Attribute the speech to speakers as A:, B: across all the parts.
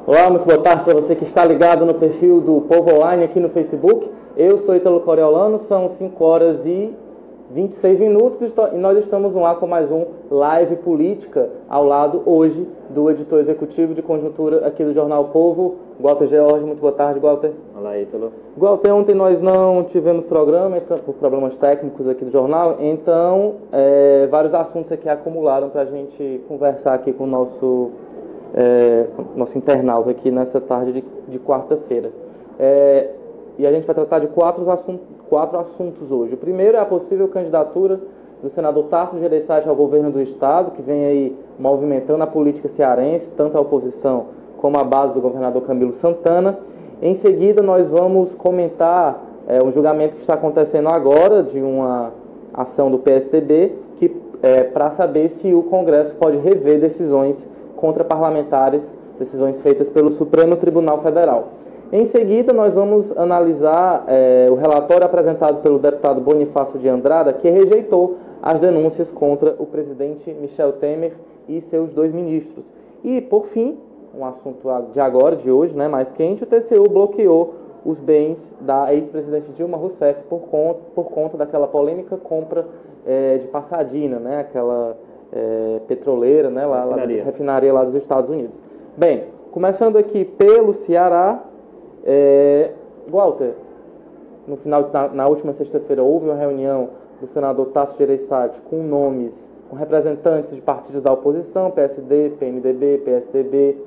A: Olá, muito boa tarde para você que está ligado no perfil do Povo Online aqui no Facebook. Eu sou Ítalo Coriolano, são 5 horas e 26 minutos e nós estamos no ar com mais um Live Política, ao lado hoje do editor executivo de conjuntura aqui do Jornal Povo, Walter George. Muito boa tarde, Walter.
B: Olá, Ítalo.
A: Walter, ontem nós não tivemos programa por problemas técnicos aqui do jornal, então vários assuntos aqui acumularam para a gente conversar aqui com o nosso internauta aqui nessa tarde de quarta-feira. E a gente vai tratar de quatro assuntos hoje. O primeiro é a possível candidatura do senador Tasso Gereissati ao governo do estado, que vem aí movimentando a política cearense, tanto a oposição como a base do governador Camilo Santana. Em seguida, nós vamos comentar um julgamento que está acontecendo agora de uma ação do PSDB, para saber se o Congresso pode rever decisões contra parlamentares, decisões feitas pelo Supremo Tribunal Federal. Em seguida, nós vamos analisar o relatório apresentado pelo deputado Bonifácio de Andrada, que rejeitou as denúncias contra o presidente Michel Temer e seus 2 ministros. E, por fim, um assunto de hoje, né, mais quente, o TCU bloqueou os bens da ex-presidente Dilma Rousseff por conta daquela polêmica compra de Pasadena, né, aquela petroleira, né, refinaria lá dos Estados Unidos. Bem, começando aqui pelo Ceará, Walter, na última sexta-feira houve uma reunião do senador Tasso Gereissati com representantes de partidos da oposição, PSD, PMDB, PSDB,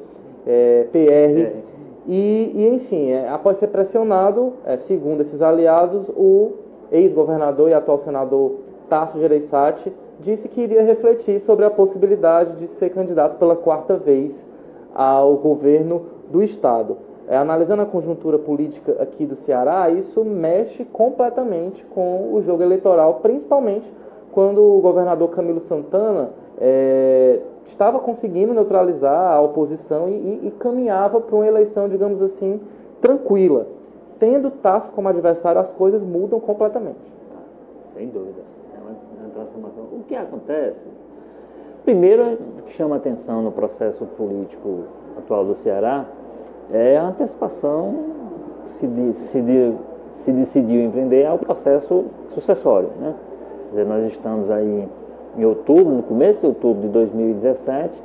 A: PR, e enfim, após ser pressionado, segundo esses aliados, o ex-governador e atual senador Tasso Gereissati disse que iria refletir sobre a possibilidade de ser candidato pela 4ª vez ao governo do estado. Analisando a conjuntura política aqui do Ceará, isso mexe completamente com o jogo eleitoral, principalmente quando o governador Camilo Santana estava conseguindo neutralizar a oposição e caminhava para uma eleição, digamos assim, tranquila. Tendo Tasso como adversário, as coisas mudam completamente.
B: Sem dúvida. Transformação. O que acontece? Primeiro, que chama atenção no processo político atual do Ceará é a antecipação que se decidiu empreender ao processo sucessório, né? Quer dizer, nós estamos aí em outubro, no começo de outubro de 2017,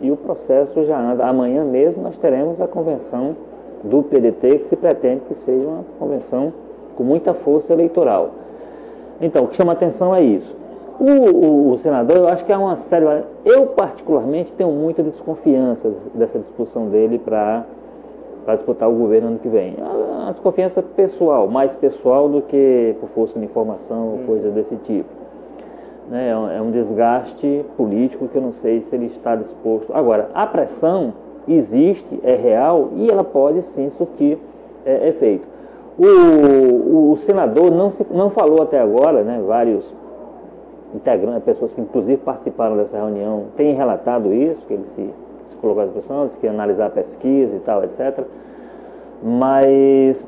B: e o processo já anda. Amanhã mesmo nós teremos a convenção do PDT, que se pretende que seja uma convenção com muita força eleitoral. Então, o que chama atenção é isso. O senador, eu acho que há uma série... Eu, particularmente, tenho muita desconfiança dessa discussão dele para disputar o governo ano que vem. É uma desconfiança pessoal, mais pessoal do que por força de informação ou coisa desse tipo. Né? É um desgaste político que eu não sei se ele está disposto... Agora, a pressão existe, é real e ela pode sim surtir efeito. O senador não falou até agora, né, vários integrantes, pessoas que inclusive participaram dessa reunião, têm relatado isso, que ele se colocou à disposição, disse que ia analisar a pesquisa e tal, etc. Mas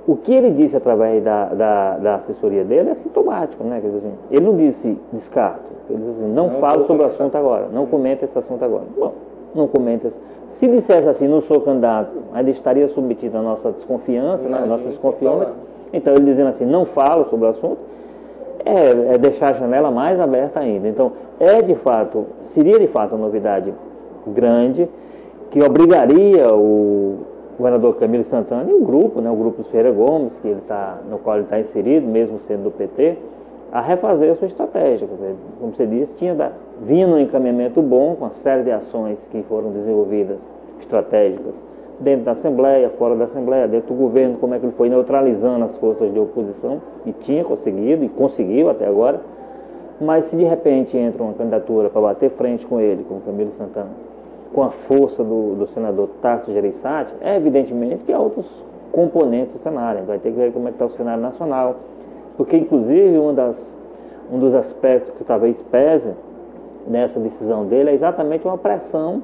B: o que ele disse através da assessoria dele é sintomático, né? Quer dizer assim, ele não disse descarto, ele disse assim, não falo sobre o assunto agora, não comenta esse assunto agora. Bom, não comenta. Se dissesse assim, não sou candidato, ainda estaria submetido à nossa desconfiança, né, à nossa desconfiança. Então, ele dizendo assim, não falo sobre o assunto, é deixar a janela mais aberta ainda. Então, seria de fato uma novidade grande, que obrigaria o governador Camilo Santana e o grupo, né, o grupo dos Ferreira Gomes, no qual ele está inserido, mesmo sendo do PT, a refazer a sua estratégia. Quer dizer, como você disse, vinha num encaminhamento bom, com uma série de ações que foram desenvolvidas, estratégicas, dentro da Assembleia, fora da Assembleia, dentro do governo, como é que ele foi neutralizando as forças de oposição, e tinha conseguido, e conseguiu até agora. Mas se de repente entra uma candidatura para bater frente com ele, com o Camilo Santana, com a força do senador Tasso Gereissati, é evidentemente que há outros componentes do cenário. Vai ter que ver como é que está o cenário nacional, porque inclusive um dos aspectos que talvez pese nessa decisão dele é exatamente uma pressão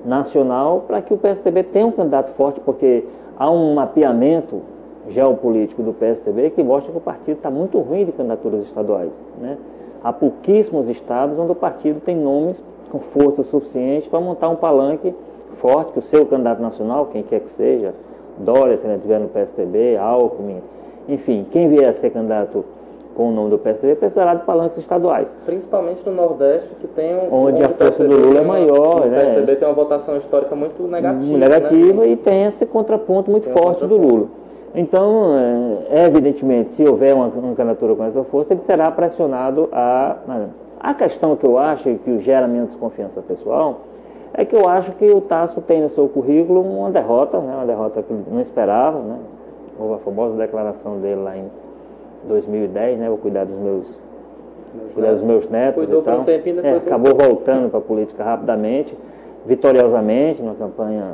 B: nacional para que o PSDB tenha um candidato forte, porque há um mapeamento geopolítico do PSDB que mostra que o partido está muito ruim de candidaturas estaduais, né? Há pouquíssimos estados onde o partido tem nomes com força suficiente para montar um palanque forte, que o seu candidato nacional, quem quer que seja, Dória, se ele estiver no PSDB, Alckmin, enfim, quem vier a ser candidato com o nome do PSDB precisará de palanques estaduais.
A: Principalmente no Nordeste, que tem
B: onde a força do Lula é maior.
A: O PSDB tem uma votação histórica muito negativa.
B: Negativa,
A: né?
B: E tem esse contraponto muito forte do Lula. Então, evidentemente, se houver uma candidatura com essa força, ele será pressionado a questão que eu acho que o gera minha desconfiança pessoal é que eu acho que o Tasso tem no seu currículo uma derrota, né? Uma derrota que ele não esperava, né? Houve a famosa declaração dele lá em 2010, né? Vou cuidar dos meus netos.
A: Cuidou
B: e tal.
A: Por um tempinho, depois
B: acabou voltando para a política rapidamente, vitoriosamente, numa campanha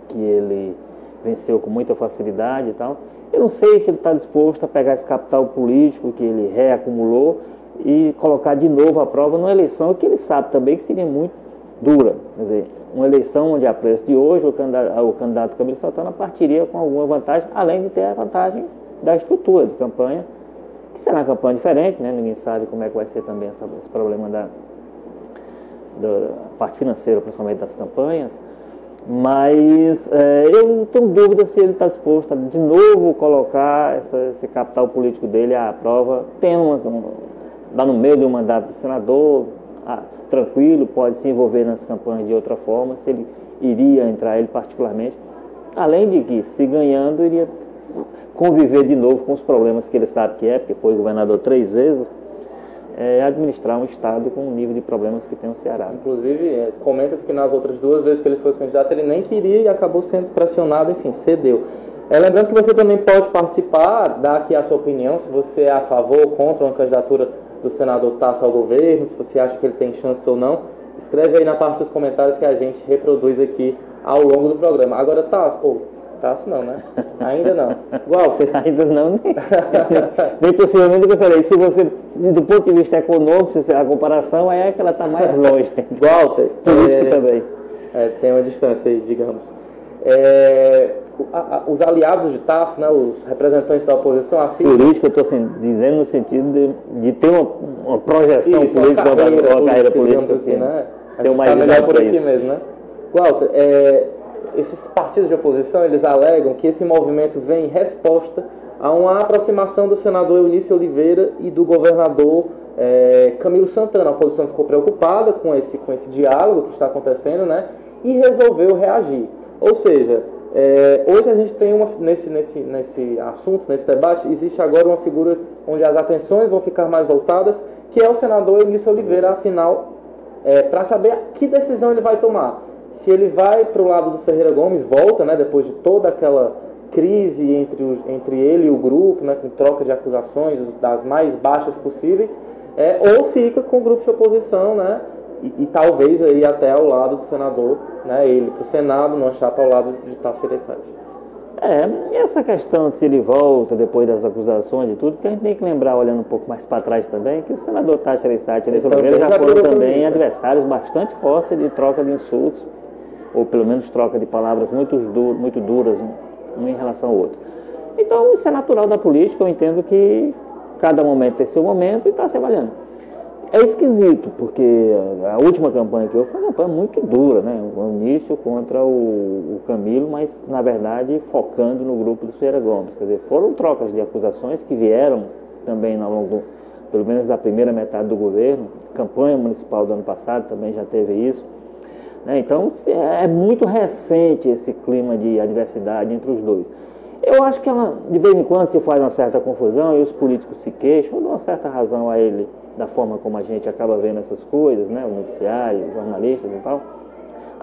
B: que ele venceu com muita facilidade e tal. Eu não sei se ele está disposto a pegar esse capital político que ele reacumulou e colocar de novo à prova numa eleição que ele sabe também que seria muito dura. Quer dizer, uma eleição onde a preço de hoje o candidato Camilo Santana partiria com alguma vantagem, além de ter a vantagem da estrutura de campanha, que será uma campanha diferente, né? Ninguém sabe como é que vai ser também esse problema da parte financeira, principalmente das campanhas. Mas eu tenho dúvida se ele está disposto a de novo colocar esse capital político dele à prova, lá no meio de um mandato de senador, tranquilo, pode se envolver nas campanhas de outra forma, se ele iria entrar ele particularmente, além de que, se ganhando, iria conviver de novo com os problemas que ele sabe que porque foi governador 3 vezes, administrar um estado com o nível de problemas que tem o Ceará.
A: Inclusive, comenta-se que nas outras 2 vezes que ele foi candidato, ele nem queria e acabou sendo pressionado, enfim, cedeu. Lembrando que você também pode participar, dar aqui a sua opinião, se você é a favor ou contra uma candidatura do senador Tasso ao governo, se você acha que ele tem chance ou não. Escreve aí na parte dos comentários que a gente reproduz aqui ao longo do programa. Agora, Tasso não, né? Ainda não. Walter.
B: Ainda não, nem possivelmente gostaria. Se você, do ponto de vista econômico, se a comparação, aí é que ela está mais longe.
A: Walter.
B: Político também.
A: Tem uma distância aí, digamos. Os aliados de Tasso, né, os representantes da oposição, afirmam...
B: Político, eu estou dizendo no sentido de ter uma projeção política, uma carreira política
A: assim, né?
B: Tem uma mais
A: melhor por aqui mesmo, né? Walter, esses partidos de oposição, eles alegam que esse movimento vem em resposta a uma aproximação do senador Eunício Oliveira e do governador Camilo Santana. A oposição ficou preocupada com esse diálogo que está acontecendo, né? E resolveu reagir. Ou seja, hoje a gente tem nesse assunto, nesse debate, existe agora uma figura onde as atenções vão ficar mais voltadas, que é o senador Eunício Oliveira, afinal, para saber que decisão ele vai tomar. Se ele vai para o lado dos Ferreira Gomes, volta, né, depois de toda aquela crise entre ele e o grupo, né, com troca de acusações das mais baixas possíveis, ou fica com o grupo de oposição, né, e talvez aí até ao lado do senador, né, ele para o Senado, numa chapa ao lado de Tasso Gereissati.
B: E essa questão de se ele volta depois das acusações e tudo, que a gente tem que lembrar, olhando um pouco mais para trás também, que o senador Tasso Gereissati e Oliveira já foram também adversários bastante fortes de troca de insultos, ou pelo menos troca de palavras muito duras, um em relação ao outro. Então, isso é natural da política, eu entendo que cada momento tem seu momento e está se avaliando. É esquisito, porque a última campanha que eu foi uma campanha muito dura, né? O início contra o Camilo, mas, na verdade, focando no grupo do Ferreira Gomes. Quer dizer, foram trocas de acusações que vieram também ao longo, pelo menos da primeira metade do governo. A campanha municipal do ano passado também já teve isso. Então, é muito recente esse clima de adversidade entre os dois. Eu acho que de vez em quando se faz uma certa confusão e os políticos se queixam, ou dão uma certa razão a ele, da forma como a gente acaba vendo essas coisas, né? O noticiário, os jornalistas e tal.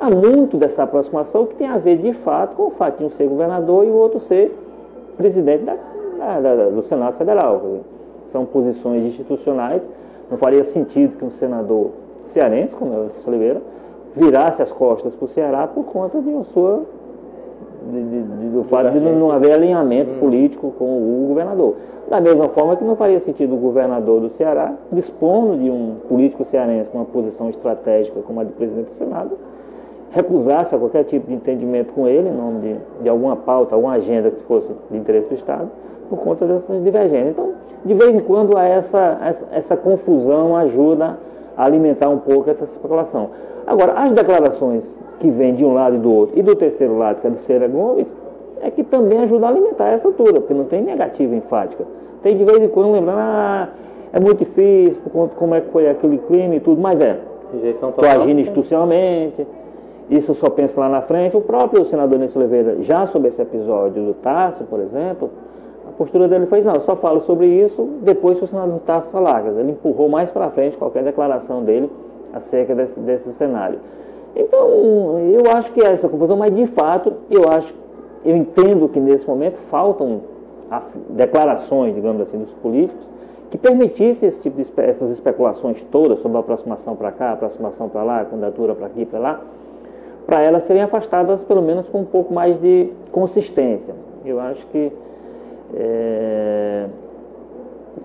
B: há muito dessa aproximação que tem a ver, de fato, com o fato de um ser governador e o outro ser presidente do Senado Federal. São posições institucionais. Não faria sentido que um senador cearense, como é o Oliveira, virasse as costas para o Ceará por conta de do fato de não haver alinhamento político com o governador. Da mesma forma que não faria sentido o governador do Ceará, dispondo de um político cearense com uma posição estratégica como a de presidente do Senado, recusasse a qualquer tipo de entendimento com ele, em nome de alguma pauta, alguma agenda que fosse de interesse do Estado, por conta dessas divergências. Então, de vez em quando, essa confusão ajuda a alimentar um pouco essa especulação. Agora, as declarações que vêm de um lado e do outro, e do terceiro lado, que é do Ciro Gomes, é que também ajuda a alimentar essa altura, porque não tem negativa enfática. Tem de vez em quando lembrando, é muito difícil, por conta de como é que foi aquele crime e tudo, mas estou agindo institucionalmente, isso eu só penso lá na frente. O próprio senador Nilson Oliveira, já sobre esse episódio do Tasso, por exemplo, a postura dele foi, não, eu só falo sobre isso depois que o senador Tasso falar. Ele empurrou mais para frente qualquer declaração dele acerca desse cenário. Então, eu acho que é essa confusão, mas de fato, eu entendo que nesse momento faltam declarações, digamos assim, dos políticos que permitissem esse tipo essas especulações todas sobre a aproximação para cá, aproximação para lá, candidatura para aqui, para lá, para elas serem afastadas pelo menos com um pouco mais de consistência. Eu acho que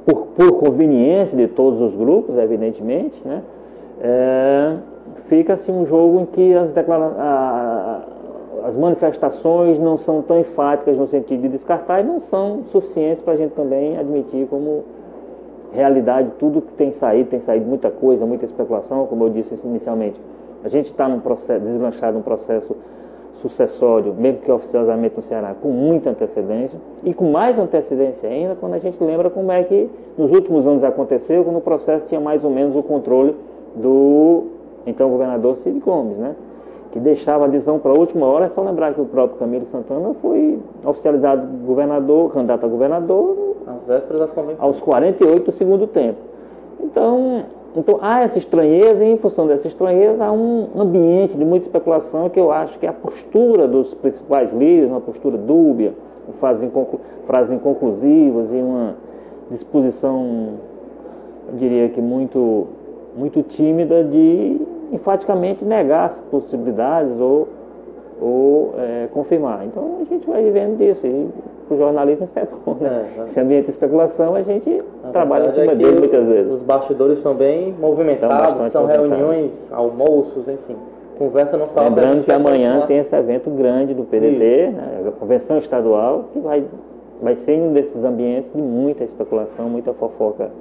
B: por conveniência de todos os grupos, evidentemente, né, fica-se um jogo em que as manifestações não são tão enfáticas no sentido de descartar e não são suficientes para a gente também admitir como realidade tudo que tem saído muita coisa, muita especulação, como eu disse inicialmente. A gente está deslanchado num processo sucessório, mesmo que oficiosamente no Ceará, com muita antecedência, e com mais antecedência ainda quando a gente lembra como é que nos últimos anos aconteceu, quando o processo tinha mais ou menos o controle do então governador Ciro Gomes, né? Que deixava a decisão para a última hora. É só lembrar que o próprio Camilo Santana foi oficializado candidato a governador
A: às vésperas das convenções,
B: aos 48 do segundo tempo. Então há essa estranheza, e em função dessa estranheza há um ambiente de muita especulação que eu acho que a postura dos principais líderes, uma postura dúbia, frases inconclusivas e uma disposição, eu diria que muito tímida de enfaticamente negar as possibilidades ou confirmar. Então a gente vai vivendo disso, e o jornalismo isso é bom, né? Esse ambiente de especulação a gente trabalha em cima dele muitas vezes.
A: Os bastidores são bem movimentados, são reuniões, almoços, enfim. Conversa não falta.
B: Lembrando que amanhã tem esse evento grande do PDT, né, a convenção estadual, que vai ser um desses ambientes de muita especulação, muita fofoca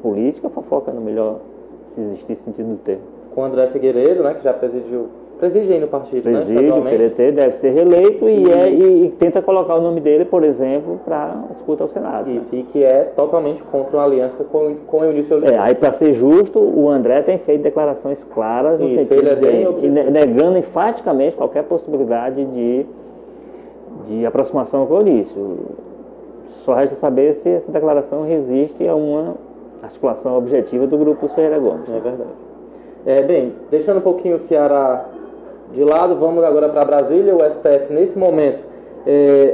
B: política, fofoca no melhor, se existir sentido do termo.
A: Com o André Figueiredo, né, que já preside aí no partido,
B: preside, o PDT deve ser reeleito e tenta colocar o nome dele, por exemplo, para disputa ao Senado.
A: Isso, e que é totalmente contra uma aliança com o Eunice Oliveira.
B: Aí, para ser justo, o André tem feito declarações claras no sentido de negando enfaticamente qualquer possibilidade de aproximação com o Eunice. Só resta saber se essa declaração resiste a uma articulação objetiva do grupo Ferreira Gomes.
A: É verdade. Bem, deixando um pouquinho o Ceará de lado, vamos agora para Brasília. O STF, nesse momento,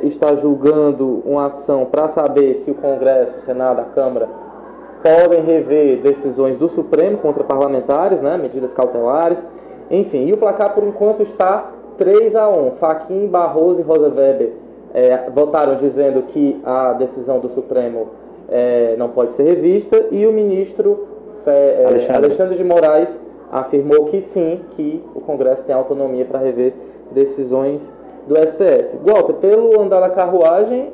A: está julgando uma ação para saber se o Congresso, o Senado, a Câmara podem rever decisões do Supremo contra parlamentares, né, medidas cautelares, enfim. E o placar, por enquanto, está 3-1. Fachin, Barroso e Rosa Weber votaram dizendo que a decisão do Supremo não pode ser revista, e o ministro Alexandre de Moraes afirmou que sim, que o Congresso tem autonomia para rever decisões do STF. Walter, pelo andar da carruagem,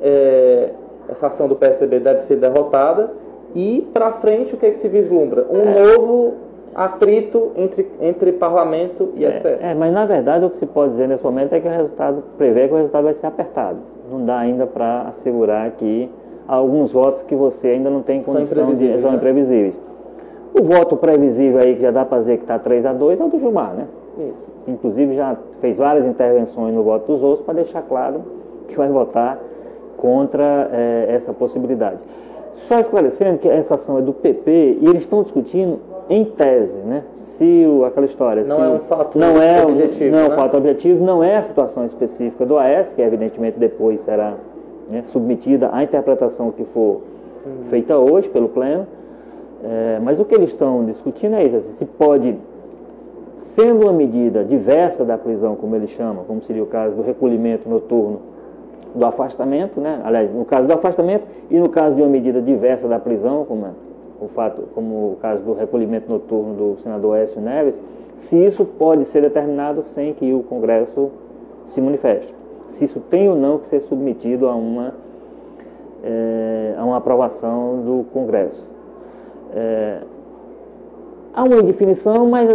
A: essa ação do PSB deve ser derrotada, e para frente o que se vislumbra? Um novo atrito entre parlamento e STF.
B: Mas na verdade o que se pode dizer nesse momento é que o resultado prevê que o resultado vai ser apertado. Não dá ainda para assegurar que alguns votos que você ainda não tem condição são imprevisíveis. O voto previsível aí, que já dá para dizer que está 3-2, é o do Gilmar, né? Isso. Inclusive já fez várias intervenções no voto dos outros para deixar claro que vai votar contra essa possibilidade. Só esclarecendo que essa ação é do PP e eles estão discutindo em tese, né? Aquela história...
A: Não é um fato
B: objetivo. Não é um fato objetivo, não é a situação específica do AES, que evidentemente depois será, né, submetida à interpretação que for feita hoje pelo Pleno. Mas o que eles estão discutindo é isso, assim, se pode, sendo uma medida diversa da prisão, como eles chamam, como seria o caso do recolhimento noturno, do afastamento, né? Aliás, no caso do afastamento e no caso de uma medida diversa da prisão, como o caso do recolhimento noturno do senador Aécio Neves, se isso pode ser determinado sem que o Congresso se manifeste, se isso tem ou não que ser submetido a uma aprovação do Congresso. Há uma indefinição, mas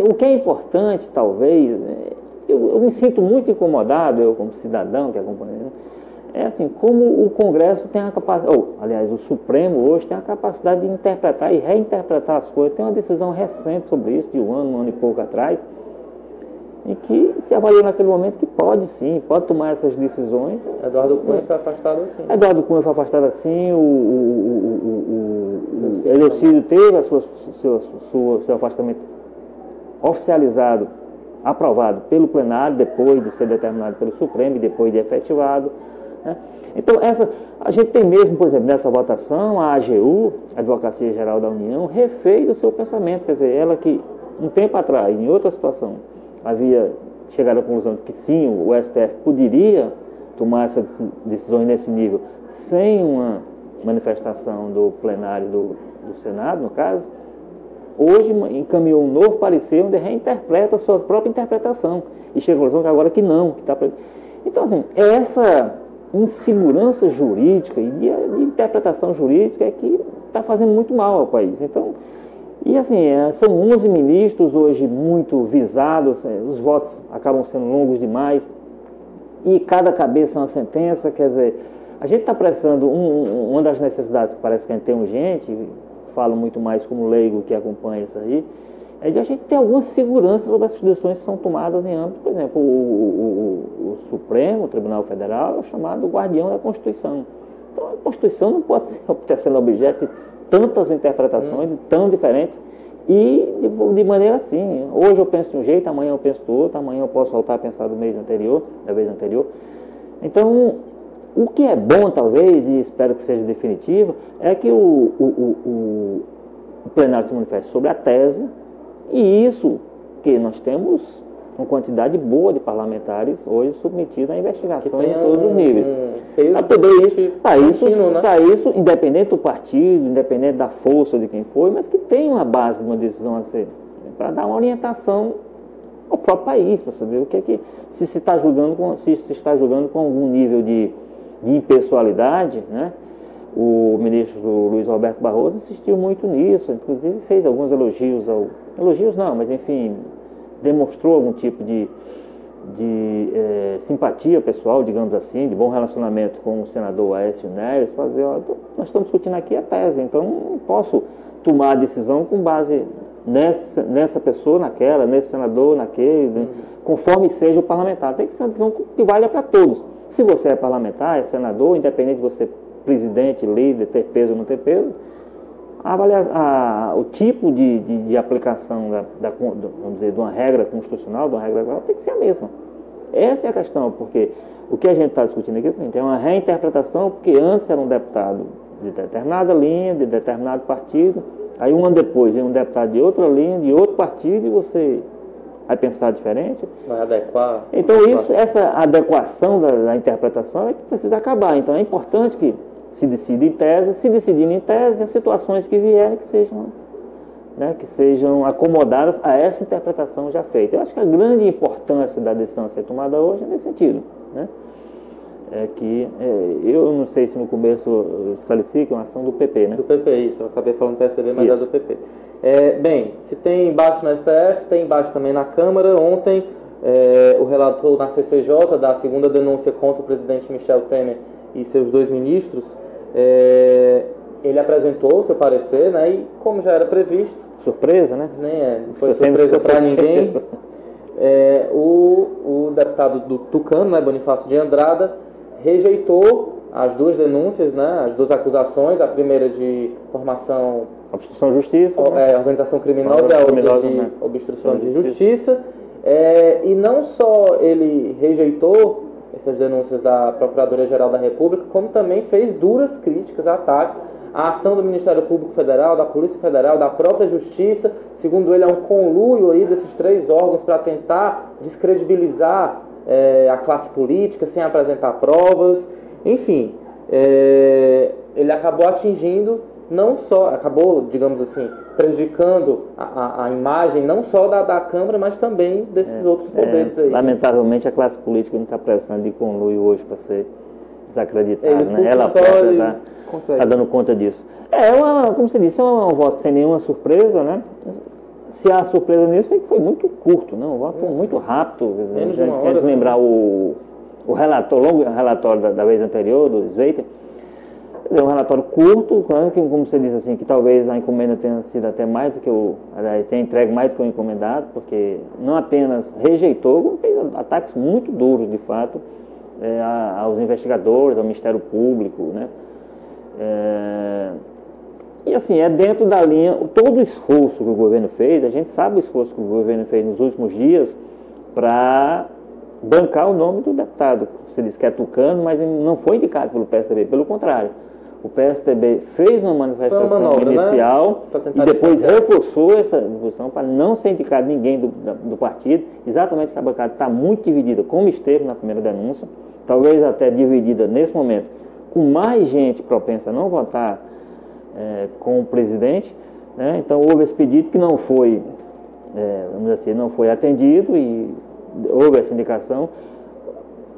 B: o que é importante, talvez, eu me sinto muito incomodado, eu como cidadão que acompanha, é assim, como o Congresso tem a capacidade, aliás, o Supremo hoje tem a capacidade de interpretar e reinterpretar as coisas. Tem uma decisão recente sobre isso, de um ano e pouco atrás, em que se avaliou naquele momento que pode sim, pode tomar essas decisões.
A: Eduardo Cunha foi afastado assim.
B: Eduardo Cunha foi afastado assim, o Eleucídio teve seu afastamento oficializado, aprovado pelo plenário, depois de ser determinado pelo Supremo e depois de efetivado, né? Então, a gente tem mesmo, por exemplo, nessa votação, a AGU, a Advocacia Geral da União, refez o seu pensamento, quer dizer, ela que um tempo atrás, em outra situação, havia chegado à conclusão de que sim, o STF poderia tomar essas decisões nesse nível sem uma manifestação do plenário do Senado, no caso, hoje encaminhou um novo parecer onde reinterpreta a sua própria interpretação e chega à conclusão que agora que não. Então, assim, essa insegurança jurídica e de interpretação jurídica é que está fazendo muito mal ao país. Então, e assim, são 11 ministros hoje muito visados, os votos acabam sendo longos demais, e cada cabeça é uma sentença, quer dizer, a gente está pressando, uma das necessidades que parece que a gente tem urgente, falo muito mais como leigo que acompanha isso aí, é de a gente ter alguma segurança sobre as decisões que são tomadas em âmbito, por exemplo, o Supremo, o Tribunal Federal, é o chamado guardião da Constituição. Então a Constituição não pode ser sendo objeto de tantas interpretações, tão diferentes, e de maneira assim, hoje eu penso de um jeito, amanhã eu penso do outro, amanhã eu posso voltar a pensar da vez anterior. Então, o que é bom talvez, e espero que seja definitivo, é que o plenário se manifeste sobre a tese, e isso que nós temos uma quantidade boa de parlamentares hoje submetidos à investigação em todos os níveis. Para isso, independente do partido, independente da força de quem foi, mas que tem uma base de uma decisão a ser, para dar uma orientação ao próprio país, para saber o que é que se está julgando com algum nível de impessoalidade, né? O ministro Luiz Roberto Barroso insistiu muito nisso, inclusive fez alguns elogios mas enfim, demonstrou algum tipo de simpatia pessoal, digamos assim, de bom relacionamento com o senador Aécio Neves, nós estamos discutindo aqui a tese, então não posso tomar a decisão com base nessa pessoa, naquela, nesse senador, naquele, né? Conforme seja o parlamentar. Tem que ser uma decisão que valha para todos. Se você é parlamentar, é senador, independente de você ser presidente, líder, ter peso ou não ter peso, o tipo de aplicação vamos dizer, de uma regra constitucional, de uma regra legal, tem que ser a mesma. Essa é a questão, porque o que a gente está discutindo aqui é uma reinterpretação, porque antes era um deputado de determinada linha, de determinado partido, aí um ano depois vem um deputado de outra linha, de outro partido, e você vai pensar diferente.
A: Vai adequar.
B: Então essa adequação da interpretação é que precisa acabar. Então é importante que se decida em tese, se decidindo em tese, as situações que vierem que sejam acomodadas a essa interpretação já feita. Eu acho que a grande importância da decisão a ser tomada hoje é nesse sentido, né? É que eu não sei se no começo eu esclareci que é uma ação do PP, né?
A: Do PP, isso. Eu acabei falando PSDB, mas é do PP. Bem, se tem embaixo no STF, tem embaixo também na Câmara. Ontem, o relator na CCJ da segunda denúncia contra o presidente Michel Temer e seus 2 ministros, ele apresentou o seu parecer, né? E como já era previsto...
B: Surpresa, né?
A: Não foi surpresa para ninguém. O deputado do Tucano, né, Bonifácio de Andrada, rejeitou as 2 denúncias, né, as 2 acusações, a primeira de formação
B: obstrução de justiça.
A: Organização criminosa é outra de obstrução de justiça. E não só ele rejeitou essas denúncias da Procuradoria-Geral da República, como também fez duras críticas, ataques à ação do Ministério Público Federal, da Polícia Federal, da própria Justiça. Segundo ele, é um conluio aí desses três órgãos para tentar descredibilizar a classe política sem apresentar provas. Enfim, ele acabou digamos assim, prejudicando a imagem não só da Câmara, mas também desses outros poderes aí.
B: Lamentavelmente, a classe política não está precisando de conluio hoje para ser desacreditada, né? Ela própria está dando conta disso. Como você disse, é um voto sem nenhuma surpresa, né? Se há surpresa nisso, foi muito curto, né? Um voto muito rápido. Se a gente lembrar o longo relatório da vez anterior, do Sveiter, um relatório curto, como você disse assim, que talvez a encomenda tenha sido até mais do que tenha entregue mais do que o encomendado, porque não apenas rejeitou, como fez ataques muito duros, de fato, aos investigadores, ao Ministério Público, né? E assim, dentro da linha, todo o esforço que o governo fez, a gente sabe o esforço que o governo fez nos últimos dias para bancar o nome do deputado. Você diz que é tucano, mas não foi indicado pelo PSDB, pelo contrário. O PSDB fez uma manifestação inicial, né? E depois reforçou essa discussão para não ser indicado ninguém do partido, exatamente porque a bancada está muito dividida, como esteve na primeira denúncia, talvez até dividida nesse momento, com mais gente propensa a não votar com o presidente, né? Então houve esse pedido que não foi, vamos dizer assim, não foi atendido e houve essa indicação.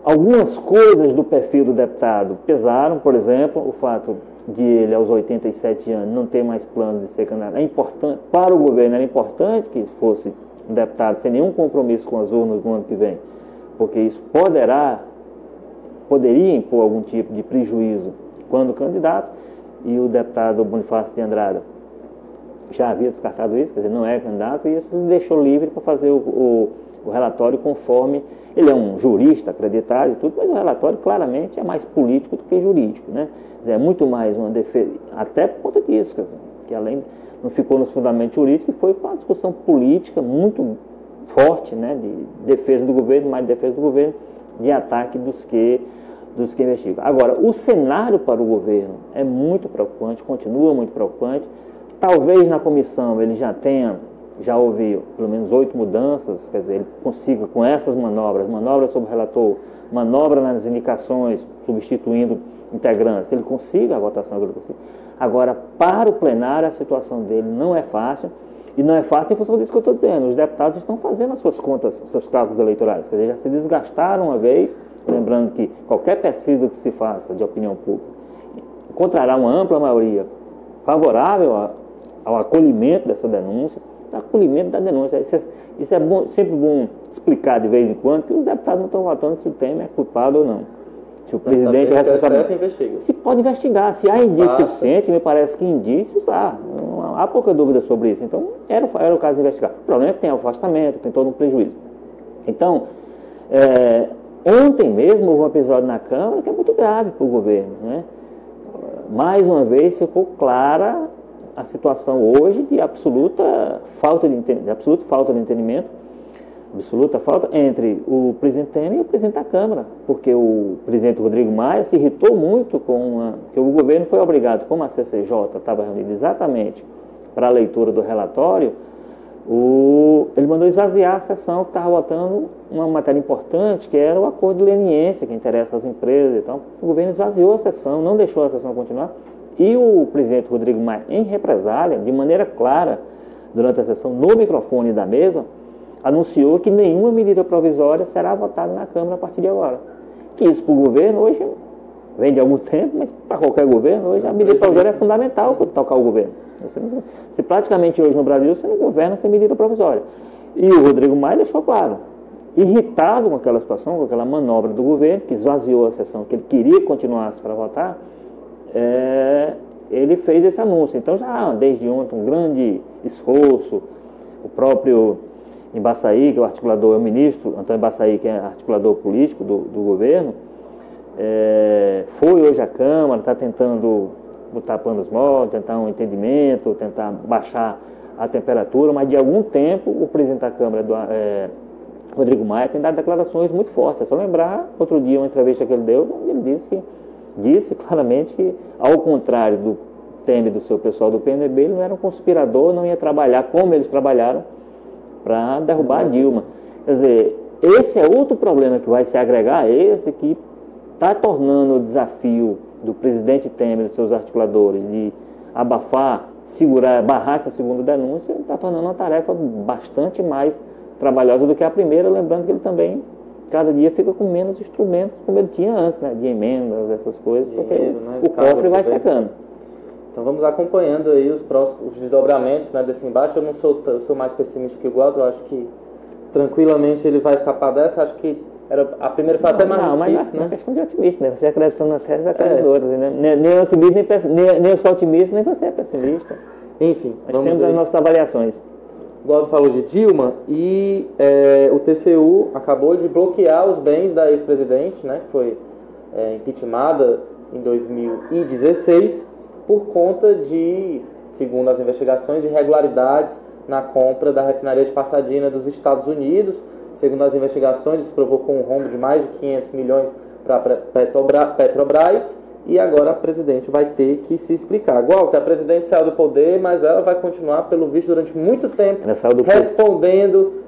B: Algumas coisas do perfil do deputado pesaram, por exemplo, o fato de ele, aos 87 anos, não ter mais plano de ser candidato. É importante, para o governo, era importante que fosse um deputado sem nenhum compromisso com as urnas no ano que vem, porque isso poderia impor algum tipo de prejuízo quando candidato, e o deputado Bonifácio de Andrada já havia descartado isso, quer dizer, não é candidato, e isso deixou livre para fazer o relatório conforme. Ele é um jurista acreditado e tudo, mas o relatório claramente é mais político do que jurídico, né? Quer dizer, é muito mais uma defesa, até por conta disso, quer dizer, que além não ficou no fundamento jurídico, e foi uma discussão política muito forte, né? De defesa do governo, mais de defesa do governo, de ataque dos que investigam. Agora, o cenário para o governo é muito preocupante, continua muito preocupante. Talvez na comissão ele já houve pelo menos 8 mudanças, quer dizer, ele consiga com essas manobra sobre o relator, manobra nas indicações, substituindo integrantes, ele consiga a votação que ele consiga. Agora, para o plenário, a situação dele não é fácil, e não é fácil em função disso que eu estou dizendo. Os deputados estão fazendo as suas contas, os seus cálculos eleitorais, quer dizer, já se desgastaram uma vez, lembrando que qualquer pesquisa que se faça de opinião pública encontrará uma ampla maioria favorável ao acolhimento dessa denúncia, acolhimento da denúncia. Isso é bom, sempre bom explicar de vez em quando, que os deputados não estão votando se o Temer é culpado ou não. Se o presidente é responsável. Se pode investigar. Se há indício suficiente, me parece que indícios há. Não há pouca dúvida sobre isso. Então, era o caso de investigar. O problema é que tem afastamento, tem todo um prejuízo. Então, ontem mesmo houve um episódio na Câmara que é muito grave para o governo, né? Mais uma vez ficou clara a situação hoje de absoluta falta de entendimento, absoluta falta entre o presidente Temer e o presidente da Câmara, porque o presidente Rodrigo Maia se irritou muito que o governo foi obrigado, como a CCJ estava reunida exatamente para a leitura do relatório, ele mandou esvaziar a sessão que estava votando uma matéria importante, que era o acordo de leniência, que interessa às empresas e tal. O governo esvaziou a sessão, não deixou a sessão continuar. E o presidente Rodrigo Maia, em represália, de maneira clara, durante a sessão, no microfone da mesa, anunciou que nenhuma medida provisória será votada na Câmara a partir de agora. Que isso para o governo hoje vem de algum tempo, mas para qualquer governo hoje a medida provisória é fundamental para tocar o governo. Se praticamente hoje no Brasil você não governa sem medida provisória. E o Rodrigo Maia deixou claro, irritado com aquela situação, com aquela manobra do governo, que esvaziou a sessão, que ele queria que continuasse para votar, ele fez esse anúncio. Então já desde ontem um grande esforço, o próprio Embaçaí, que é o articulador, é o ministro Antônio Embaçaí, que é articulador político do governo, foi hoje à Câmara, está tentando botar panos moldes, tentar um entendimento, tentar baixar a temperatura, mas de algum tempo o presidente da Câmara, Rodrigo Maia, tem dado declarações muito fortes. É só lembrar, outro dia, uma entrevista que ele deu, ele disse claramente que, ao contrário do Temer e do seu pessoal do PNB, ele não era um conspirador, não ia trabalhar como eles trabalharam para derrubar a Dilma. Quer dizer, esse é outro problema que vai se agregar a esse, que está tornando o desafio do presidente Temer e dos seus articuladores de abafar, segurar, barrar essa segunda denúncia, está tornando uma tarefa bastante mais trabalhosa do que a primeira, lembrando que ele também, cada dia, fica com menos instrumentos, como ele tinha antes, né, de emendas, essas coisas, porque o cofre vai secando.
A: Então vamos acompanhando aí os desdobramentos, né, desse embate. Eu sou mais pessimista que o Walter, eu acho que tranquilamente ele vai escapar dessa. Acho que a primeira foi até mais difícil,
B: mas
A: né?
B: É uma questão de otimista, né? Você acreditando nas teses, acreditando em outras, né? Nem otimista, nem eu sou otimista, nem você é pessimista.
A: Enfim,
B: nós temos as nossas avaliações.
A: O Walter falou de Dilma e o TCU acabou de bloquear os bens da ex-presidente, né, que foi impeachmentada em 2016, por conta de, segundo as investigações, irregularidades na compra da refinaria de Pasadena dos Estados Unidos. Segundo as investigações, isso provocou um rombo de mais de 500 milhões para a Petrobras, e agora a presidente vai ter que se explicar. Igual que a presidente saiu do poder, mas ela vai continuar, pelo visto, durante muito tempo respondendo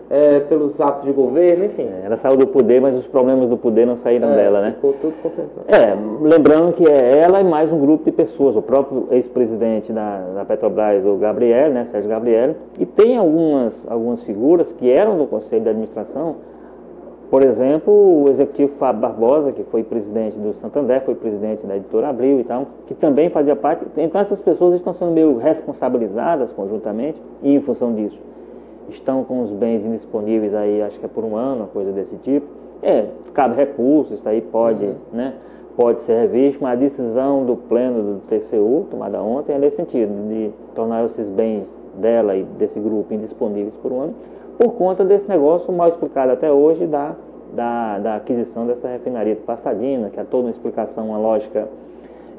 A: pelos atos de governo, enfim.
B: Ela saiu do poder, mas os problemas do poder não saíram dela, né?
A: Ficou tudo concentrado.
B: Lembrando que é ela e mais um grupo de pessoas, o próprio ex-presidente da Petrobras, o Gabriel, né, Sérgio Gabriel, e tem algumas figuras que eram do Conselho de Administração. Por exemplo, o executivo Fábio Barbosa, que foi presidente do Santander, foi presidente da Editora Abril e tal, que também fazia parte. Então essas pessoas estão sendo meio responsabilizadas conjuntamente, e em função disso estão com os bens indisponíveis aí, acho que é por um ano, uma coisa desse tipo. Cabe recurso, isso aí pode, né, pode ser revisto, mas a decisão do pleno do TCU, tomada ontem, é nesse sentido, de tornar esses bens dela e desse grupo indisponíveis por um ano, por conta desse negócio mal explicado até hoje da aquisição dessa refinaria de Pasadena, que é toda uma explicação, uma lógica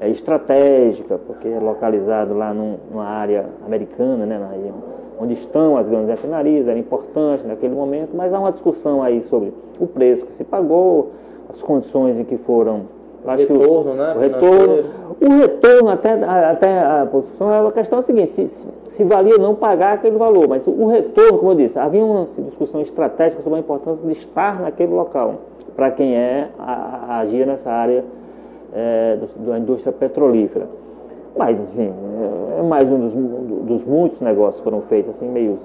B: estratégica, porque é localizado lá numa área americana, né, na região onde estão as grandes refinarias, era importante naquele momento, mas há uma discussão aí sobre o preço que se pagou, as condições em que foram...
A: O retorno, né?
B: O retorno, até a posição, a questão é a seguinte, se valia não pagar aquele valor, mas o retorno, como eu disse, havia uma discussão estratégica sobre a importância de estar naquele local, para quem agia nessa área da indústria petrolífera. Mas, enfim, é mais um dos muitos negócios que foram feitos, assim, meio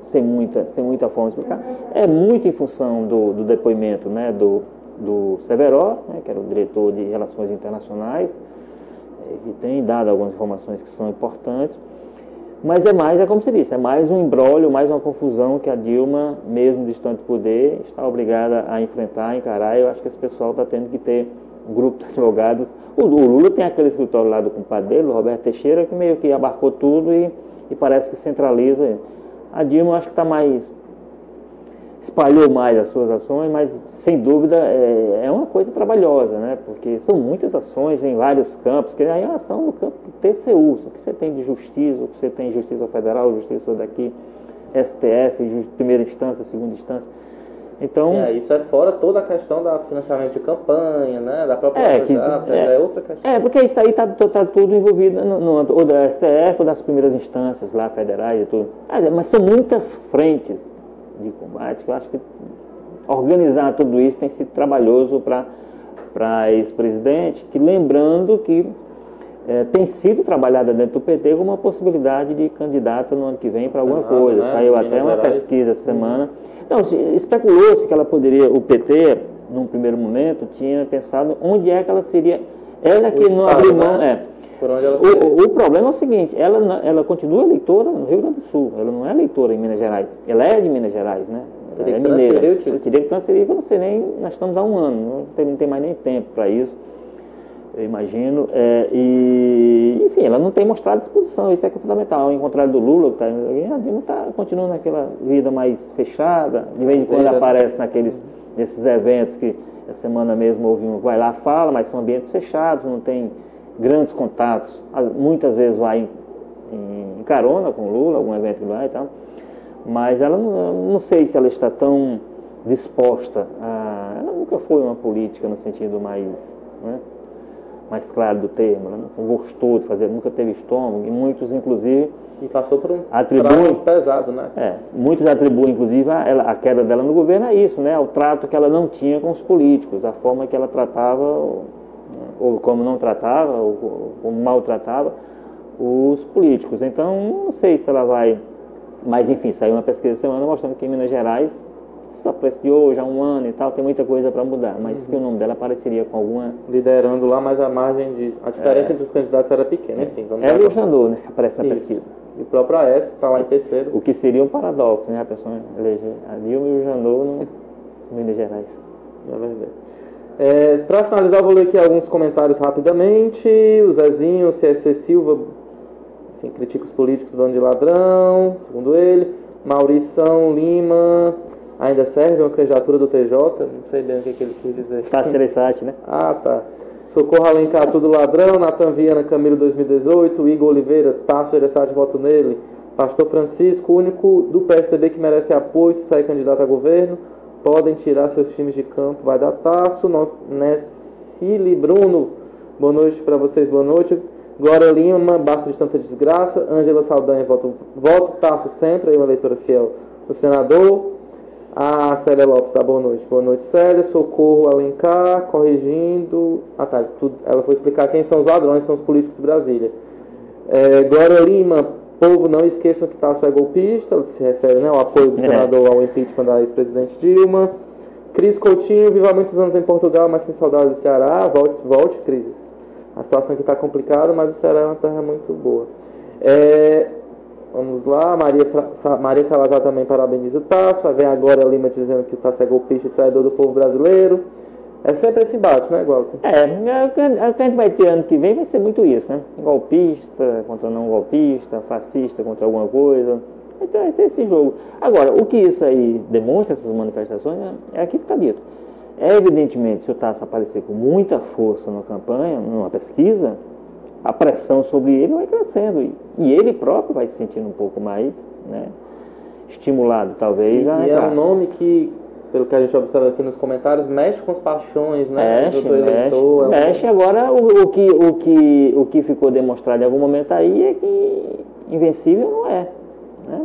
B: sem muita forma de explicar. É muito em função do depoimento, né, do Severo, né, que era o diretor de Relações Internacionais, que tem dado algumas informações que são importantes, mas é como você disse, é mais um imbróglio, mais uma confusão que a Dilma, mesmo distante do poder, está obrigada a enfrentar, a encarar. Eu acho que esse pessoal está tendo que ter um grupo de advogados. O Lula tem aquele escritório lá do compadre dele, o Roberto Teixeira, que meio que abarcou tudo e parece que centraliza. A Dilma, eu acho que está espalhou mais as suas ações, mas sem dúvida é uma coisa trabalhosa, né? Porque são muitas ações em vários campos, que aí é a ação no campo do TCU, o que você tem de justiça, o que você tem de justiça federal, justiça daqui, STF, primeira instância, segunda instância. Então,
A: isso é fora toda a questão do financiamento de campanha, né? Da própria outra questão.
B: Porque isso aí está tudo envolvido ou da STF ou das primeiras instâncias lá federais e tudo. Mas são muitas frentes de combate que eu acho que organizar tudo isso tem sido trabalhoso para esse presidente, que lembrando que tem sido trabalhada dentro do PT como uma possibilidade de candidato no ano que vem para alguma coisa. Né? Saiu até uma pesquisa essa semana. Não, especulou-se que ela poderia, o PT, num primeiro momento, tinha pensado onde é que ela seria. Ela que não abriu mão. O problema é o seguinte, ela continua eleitora no Rio Grande do Sul, ela não é eleitora em Minas Gerais. Ela é de Minas Gerais, né? Ela é mineira. Ela teria que transferir, que eu não sei nem, nós estamos há um ano, não tem mais nem tempo para isso, eu imagino. Enfim, ela não tem mostrado disposição, isso é que é fundamental. Ao contrário do Lula, que a Dilma continua naquela vida mais fechada, de vez em quando aparece nesses eventos que essa semana mesmo houve vai lá, fala, mas são ambientes fechados, não tem grandes contatos, muitas vezes vai em carona com o Lula, algum evento que vai e tal, mas ela não sei se ela está tão disposta ela nunca foi uma política no sentido mais, né, mais claro do termo, ela não gostou de fazer, nunca teve estômago, e muitos inclusive
A: e passou por um trato pesado, né?
B: Muitos atribuem inclusive a queda dela no governo a isso, né, ao trato que ela não tinha com os políticos, a forma que ela tratava, ou como não tratava, ou como maltratava os políticos. Então não sei se ela vai, mas enfim, saiu uma pesquisa essa semana mostrando que em Minas Gerais, só preço de hoje, há um ano e tal, tem muita coisa para mudar, mas que o nome dela apareceria com alguma...
A: Liderando lá, mas a diferença entre os candidatos era pequena, enfim.
B: Ela e o Janot, né, que aparece na pesquisa.
A: E o próprio Aécio está lá em terceiro.
B: O que seria um paradoxo, né, a pessoa eleger a Dilma e o Janot no Minas Gerais.
A: É verdade. Para finalizar, eu vou ler aqui alguns comentários rapidamente. O Zezinho, o CSC Silva, enfim, critica os políticos, bando de ladrão, segundo ele. Maurição Lima... Ainda serve uma candidatura do TJ? Não sei bem o que ele quis dizer.
B: Tasso Gereissati, né?
A: Ah, tá. Socorro Alencar, tudo ladrão. Natan Viana, Camilo 2018. Igor Oliveira, Tasso Gereissati, voto nele. Pastor Francisco, único do PSDB que merece apoio se sair candidato a governo. Podem tirar seus times de campo, vai dar Tasso. Nessili Bruno, boa noite para vocês, boa noite. Glória Lima, basta de tanta desgraça. Ângela Saldanha, voto Tasso sempre, aí uma leitora fiel do senador. A Célia Lopes, tá, boa noite Célia. Socorro Alencar, corrigindo, ela foi explicar quem são os ladrões, são os políticos de Brasília. Glória Lima, povo, não esqueçam que Tasso é golpista, ela se refere, né, ao apoio do senador ao impeachment da ex-presidente Dilma. Cris Coutinho, viva há muitos anos em Portugal, mas sem saudades do Ceará. Volte, Cris. A situação aqui está complicada, mas o Ceará é uma terra muito boa. Vamos lá, Maria Salazar também parabeniza o Tasso. Vem agora a Lima dizendo que o Tasso é golpista e traidor do povo brasileiro. É sempre esse embate, né, Walter?
B: O que a gente vai ter ano que vem vai ser muito isso, né? Golpista contra não golpista, fascista contra alguma coisa. Então vai ser esse jogo. Agora, o que isso aí demonstra, essas manifestações, é aquilo que está dito. Evidentemente, se o Tasso aparecer com muita força na campanha, numa pesquisa, a pressão sobre ele vai crescendo e ele próprio vai se sentindo um pouco mais, né, estimulado, talvez.
A: E é um nome que, pelo que a gente observa aqui nos comentários, mexe com as paixões, né, do eleitor.
B: Mexe. Agora, o que ficou demonstrado em algum momento aí é que invencível não é. Né?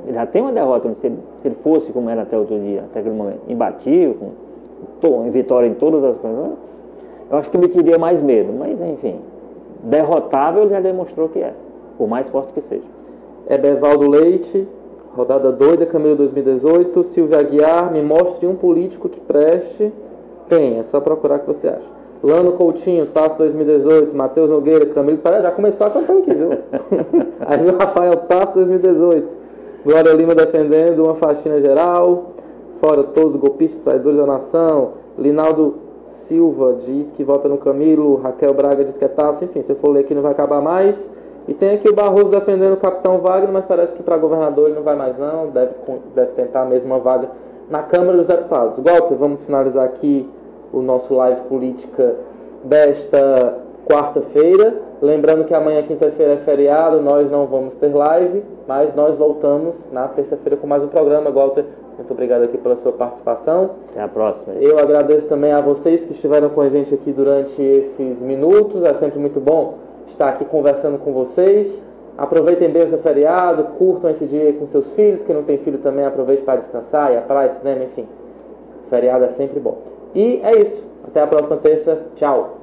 B: Ele já tem uma derrota, se ele fosse, como era até outro dia, até aquele momento, imbatível, com vitória em todas as coisas, eu acho que me teria mais medo, mas enfim. Derrotável ele já demonstrou que é, por mais forte que seja.
A: Bevaldo Leite, rodada doida, Camilo 2018. Silvia Aguiar, me mostre um político que preste. Tem, é só procurar que você acha. Lano Coutinho, Tasso 2018. Matheus Nogueira, Camilo. Já começou a campanha aqui, viu? Aí o Rafael, Tasso 2018. Glória Lima defendendo uma faxina geral. Fora todos os golpistas, traidores da nação. Linaldo Silva diz que vota no Camilo, Raquel Braga diz que é Tasso, enfim, se eu for ler aqui não vai acabar mais. E tem aqui o Barroso defendendo o capitão Wagner, mas parece que para governador ele não vai mais não, deve tentar mesmo uma vaga na Câmara dos Deputados. Walter, vamos finalizar aqui o nosso live política desta quarta-feira. Lembrando que amanhã, quinta-feira, é feriado, nós não vamos ter live, mas nós voltamos na terça-feira com mais um programa. Walter, muito obrigado aqui pela sua participação.
B: Até a próxima.
A: Eu agradeço também a vocês que estiveram com a gente aqui durante esses minutos. É sempre muito bom estar aqui conversando com vocês. Aproveitem bem o seu feriado, curtam esse dia com seus filhos. Quem não tem filho também, aproveite para descansar, ir à praia, cinema, enfim. Feriado é sempre bom. E é isso. Até a próxima terça. Tchau.